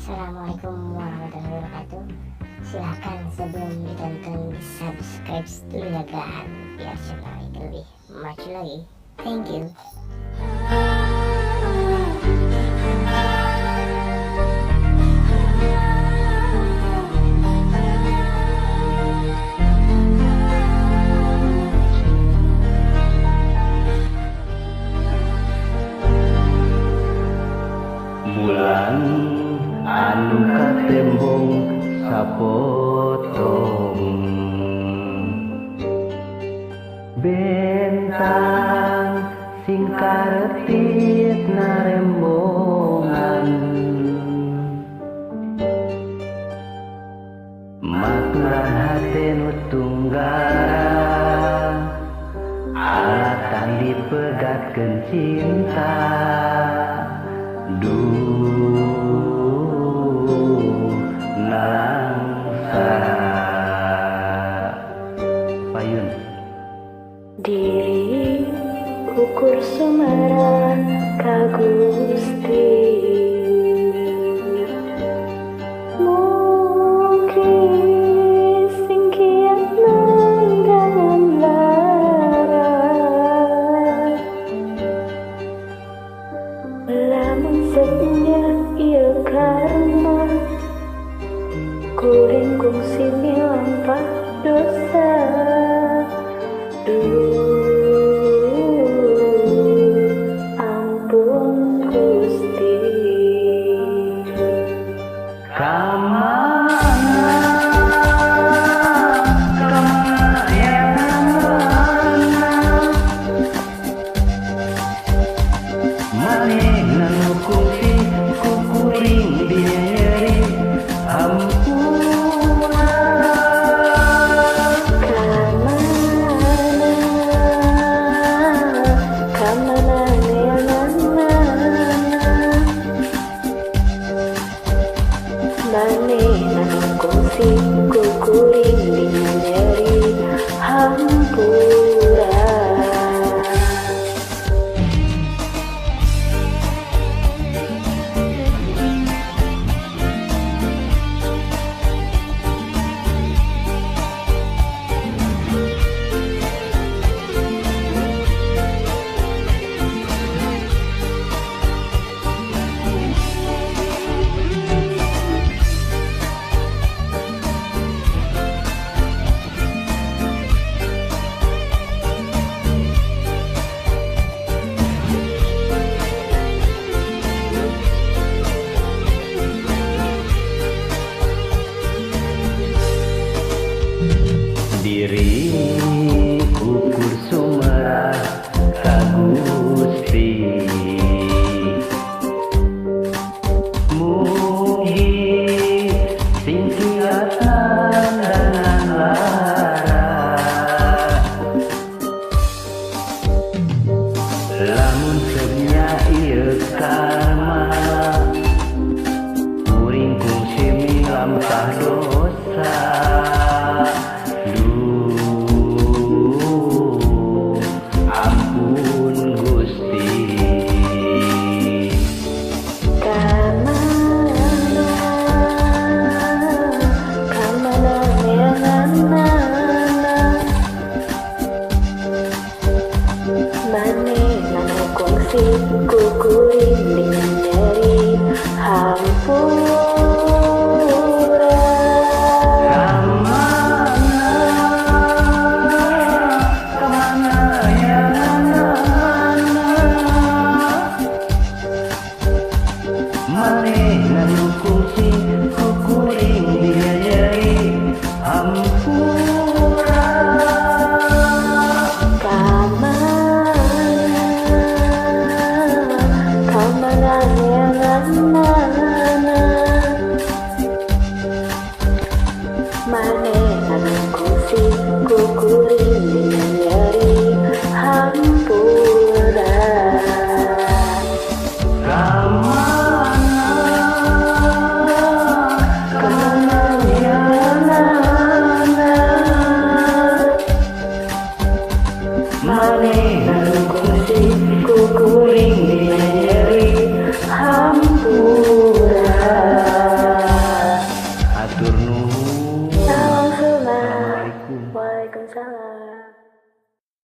Assalamualaikum warahmatullahi wabarakatuh. Silahkan sebelum ditonton subscribe dulu ya kan, biar channel itu lebih maju lagi. Thank you. Bulan anu katembong sapotong, bentang sing karetit narembongan, maturan hate nu tunggal, alatan dipegatkeun cinta. Nalangsa payun diri ukur sumeran ka Gusti, mugi sing kiat nanggangan lara, lamun sednya ieu karma kuring kungsi milampah dosa. Ampun Gusti, kamana yang mana manehna nu kungsi kukuring dinyeri Hampura. manehna nu kungsi kukuring dinyeri Hampura. Diri ukur sumerah ka Gusti, mugi sing kiat nanggangan lara, lamun seudnya ieu karma kuring kungsi milampah dosa. Ampun Gusti, kamana neanganana, manehna nu kungsi kukuring dinyeri Hampura. manehna nu kungsi kukuring dinyeri Hampura. Kamana neanganana, manehna nu kungsi kukuring dinyeri Hampura. Kamana Waalaikumsalam.